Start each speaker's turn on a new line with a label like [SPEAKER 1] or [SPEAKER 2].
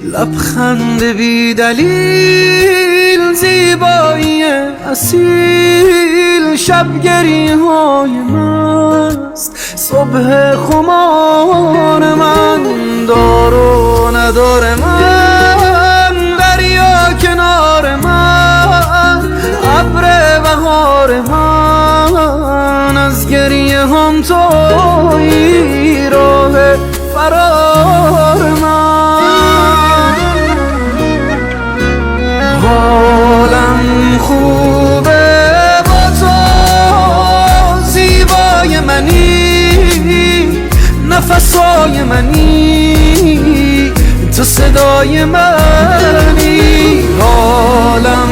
[SPEAKER 1] لبخند بی دلیل، زیبایی اصیل، شبگری های مست، صبح خمار من، دار و ندار من، دریا کنار من، ابر بهار من، از گریه هم تویی، راه فرار من. حالم خوبه با تو، زیبای منی، نفسای منی، تو صدای منی. حالم